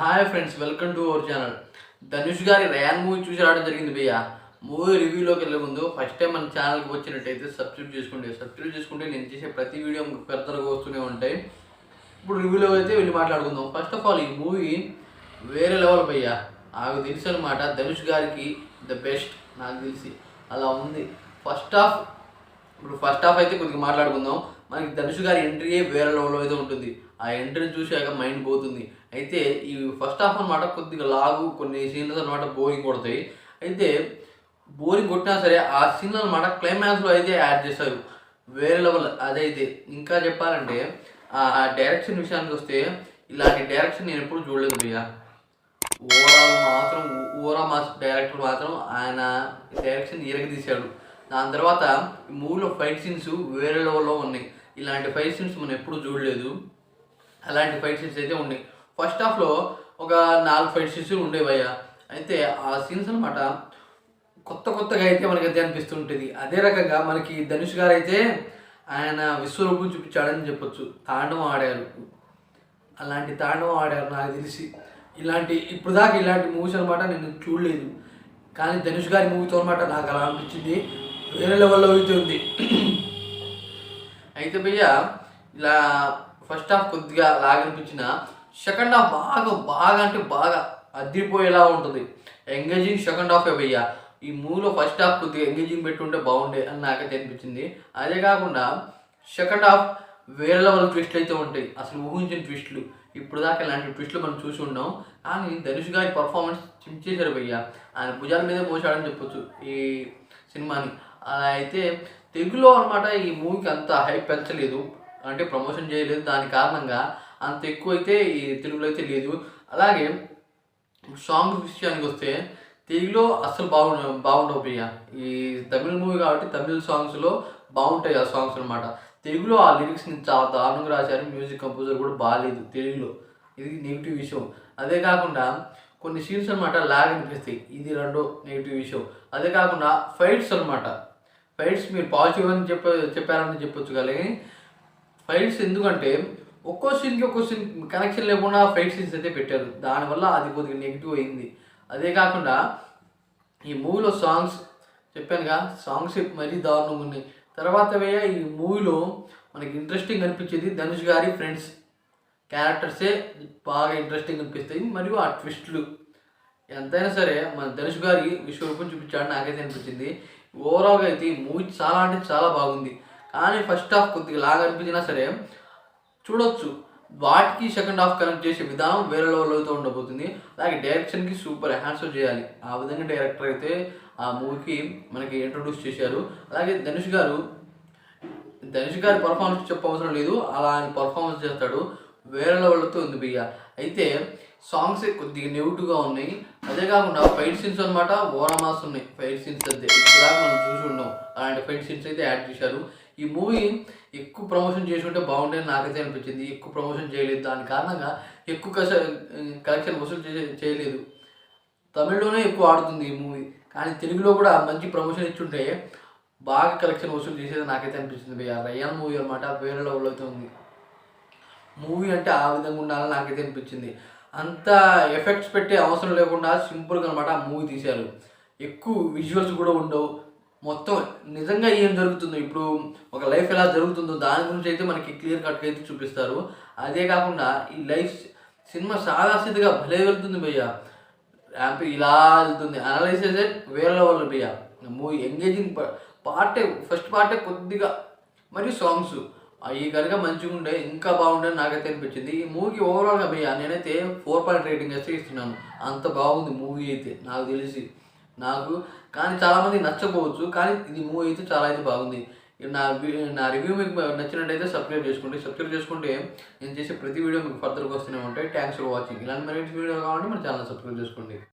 Hi friends, welcome to our channel. Dhanush గారి Ryan movie చూసి రావడం జరిగింది భయ్య. మూవీ రివ్యూలోకి వెళ్ళే ముందు ఫస్ట్ టైం మన ఛానల్కి వచ్చినట్టయితే సబ్స్క్రైబ్ చేసుకుంటే నేను చేసే ప్రతి వీడియో ఫర్దర్గా వస్తూనే ఉంటాయి. ఇప్పుడు రివ్యూలో అయితే వెళ్ళి మాట్లాడుకుందాం. ఫస్ట్ ఆఫ్ ఆల్ ఈ మూవీ వేరే లెవెల్ భయ్య. నాకు తెలిసి అనమాట ధనుష్ గారికి ద బెస్ట్ నాకు తెలిసి అలా ఉంది. ఫస్ట్ హాఫ్ అయితే కొద్దిగా మాట్లాడుకుందాం. మనకి ధనుష్ గారి ఎంట్రీయే వేరే లెవెల్లో అయితే ఉంటుంది. ఆ ఎంట్రీని చూసాక మైండ్ పోతుంది. అయితే ఈ ఫస్ట్ హాఫ్ అనమాట కొద్దిగా లాగు, కొన్ని సీన్స్ అనమాట బోరింగ్ కొడతాయి. అయితే బోరింగ్ కొట్టినా సరే ఆ సీన్ అనమాట క్లైమాక్స్లో అయితే యాడ్ చేశారు వేరే లెవెల్. అదైతే ఇంకా చెప్పాలంటే ఆ డైరెక్షన్ విషయానికి వస్తే ఇలాంటి డైరెక్షన్ నేను ఎప్పుడు చూడలేదు భయ్య. ఓవరాల్ మాస్ డైరెక్టర్ మాత్రం ఆయన డైరెక్షన్ తీశాడు. దాని తర్వాత ఈ మూవీలో ఫైట్ సీన్స్ వేరే లెవెల్లో ఉన్నాయి. ఇలాంటి ఫైట్ సీన్స్ మనం ఎప్పుడు చూడలేదు. అలాంటి ఫైట్ సీన్స్ అయితే ఉన్నాయి. ఫస్ట్ హాఫ్లో ఒక 4 ఫైట్ సీన్స్ ఉండేవి భయ్య. అయితే ఆ సీన్స్ అనమాట కొత్తగా అయితే మనకైతే అనిపిస్తుంటుంది. అదే రకంగా మనకి ధనుష్ గారు అయితే ఆయన విశ్వరూపం చూపించాడని చెప్పొచ్చు. తాండవం ఆడారు, అలాంటి తాండవం ఆడారు. నాకు తెలిసి ఇప్పుడు దాకా ఇలాంటి మూవీస్ అనమాట నేను చూడలేదు. కానీ ధనుష్ గారి మూవీతో అనమాట నాకు అలా అనిపించింది. వేరే లెవెల్లో అయితే ఉంది. అయితే భయ్య ఇలా ఫస్ట్ హాఫ్ కొద్దిగా లాగనిపించిన సెకండ్ హాఫ్ బాగా అదిరిపోయేలా ఉంటుంది. ఎంగేజింగ్ సెకండ్ హాఫే భయ్య. ఈ మూవీలో ఫస్ట్ హాఫ్ కొద్దిగా ఎంగేజింగ్ పెట్టుంటే బాగుండే అని నాకైతే అనిపించింది. అదే కాకుండా సెకండ్ హాఫ్ వేరే లెవెల్ ట్విస్ట్లు అయితే ఉంటాయి, అసలు ఊహించిన ట్విస్టులు. ఇప్పుడు దాకా ఇలాంటి ట్విస్టులు మనం చూసి ఉన్నాం. కానీ ధనుష్ గారి పర్ఫార్మెన్స్ చించేశారు భయ్య. ఆయన భుజాల మీదే మోసాడని చెప్పొచ్చు ఈ సినిమాని. అలా అయితే తెలుగులో అనమాట ఈ మూవీకి అంత హైప్ పెంచలేదు, అంటే ప్రమోషన్ చేయలేదు. దాని కారణంగా అంత ఎక్కువ అయితే ఈ తెలుగులో అయితే లేదు. అలాగే సాంగ్స్ విషయానికి వస్తే తెలుగులో అస్సలు బాగుండవు భయ్య. ఈ తమిళ మూవీ కాబట్టి తమిళ సాంగ్స్లో బాగుంటాయి ఆ సాంగ్స్ అనమాట. తెలుగులో ఆ లిరిక్స్ని చాలా దారుణంగా రాశారు. మ్యూజిక్ కంపోజర్ కూడా బాగాలేదు తెలుగులో, ఇది నెగిటివ్ విషయం. అదే కాకుండా కొన్ని సీన్స్ అనమాట లాగ్ అనిపిస్తాయి, ఇది రెండో నెగిటివ్ విషయం. అదే కాకుండా ఫైట్స్ మీరు పాజిటివ్ అని చెప్పారని చెప్పొచ్చు. కానీ ఫైట్స్ ఎందుకంటే ఒక్కో సీన్ కనెక్షన్ లేకుండా ఫైట్ సీన్స్ అయితే పెట్టారు. దానివల్ల అది కొద్దిగా నెగిటివ్ అయింది. అదే కాకుండా ఈ మూవీలో సాంగ్స్ చెప్పానుగా, సాంగ్స్ మరీ దారుణంగా ఉన్నాయి. తర్వాత ఈ మూవీలో మనకి ఇంట్రెస్టింగ్ అనిపించేది ధనుష్ గారి ఫ్రెండ్స్ క్యారెక్టర్సే బాగా ఇంట్రెస్టింగ్ అనిపిస్తాయి. మరియు ఆ ట్విస్ట్లు ఎంతైనా సరే మన ధనుష్ గారి విశ్వరూపం చూపించాడని నాకైతే అనిపించింది. ఓవరాల్గా అయితే ఈ మూవీ చాలా అంటే చాలా బాగుంది. కానీ ఫస్ట్ హాఫ్ కొద్దిగా లాగా అనిపించినా సరే చూడొచ్చు. వాటికి సెకండ్ హాఫ్ కనెక్ట్ చేసే విధానం వేరే లెవెల్తో ఉండబోతుంది. అలాగే డైరెక్షన్కి సూపర్ హ్యాండ్స్ చేయాలి. ఆ విధంగా డైరెక్టర్ అయితే ఆ మూవీకి మనకి ఇంట్రొడ్యూస్ చేశారు. అలాగే ధనుష్ గారి పర్ఫార్మెన్స్ చెప్పవసరం లేదు, అలా ఆయన పర్ఫార్మెన్స్ చేస్తాడు. వేరే లెవెల్తో ఉంది భయ్య. అయితే సాంగ్స్ కొద్దిగా నెగిటివ్గా ఉన్నాయి. అదే కాకుండా ఫైట్ సీన్స్ అనమాట ఓరమాస్ ఉన్నాయి. ఫైట్ సీన్స్ అయితే ఇప్పుడు మనం చూసి ఉన్నాం. అలాంటి ఫైట్ సీన్స్ అయితే యాడ్ చేశారు. ఈ మూవీ ఎక్కువ ప్రమోషన్ చేసి ఉంటే బాగుండేది నాకైతే అనిపించింది. ఎక్కువ ప్రమోషన్ చేయలేదు. దాని కారణంగా ఎక్కువ కలెక్షన్ వసూలు చేయలేదు. తమిళ్లోనే ఎక్కువ ఆడుతుంది ఈ మూవీ. కానీ తెలుగులో కూడా మంచి ప్రమోషన్ ఇచ్చుంటే బాగా కలెక్షన్ వసూలు చేసేది నాకైతే అనిపించింది భయ్య. రయ్యాన్ మూవీ అనమాట వేరే లెవెల్లో అయితే ఉంది. మూవీ అంటే ఆ విధంగా ఉండాలని నాకైతే అనిపించింది. అంత ఎఫెక్ట్స్ పెట్టే అవసరం లేకుండా సింపుల్గా అనమాట ఆ మూవీ తీశారు. ఎక్కువ విజువల్స్ కూడా ఉండవు. మొత్తం నిజంగా ఏం జరుగుతుందో, ఇప్పుడు ఒక లైఫ్ ఎలా జరుగుతుందో దాని గురించి అయితే మనకి క్లియర్ కట్గా అయితే చూపిస్తారు. అదే కాకుండా ఈ లైఫ్ సినిమా సాదాసీదగా భలే వెళ్తుంది భయ్య. ర్యాంప్ ఇలా వెళ్తుంది. అనలైసిస్ వేరే లెవెల్ భయ్య. మూవీ ఎంగేజింగ్ ఫస్ట్ పార్టే కొద్దిగా మరియు సాంగ్స్ అవి కనుక మంచిగా ఉండే ఇంకా బాగుండే నాకైతే అనిపించింది. ఈ మూవీకి ఓవరాల్గా భయ్య నేనైతే 4 రేటింగ్ అయితే ఇస్తున్నాను. అంత బాగుంది మూవీ అయితే నాకు తెలిసి. కానీ చాలామంది నచ్చకపోవచ్చు, కానీ ఇది మూవీ అయితే చాలా అయితే బాగుంది. నా రివ్యూ మీకు నచ్చినట్టయితే సబ్స్క్రైబ్ చేసుకుంటే నేను చేసే ప్రతి వీడియో మీకు ఫర్దర్గా వస్తూనే ఉంటాయి. Thanks for watching. ఇలాంటి మరిన్ని వీడియో కావాలంటే మన ఛానల్ సబ్స్క్రైబ్ చేసుకోండి.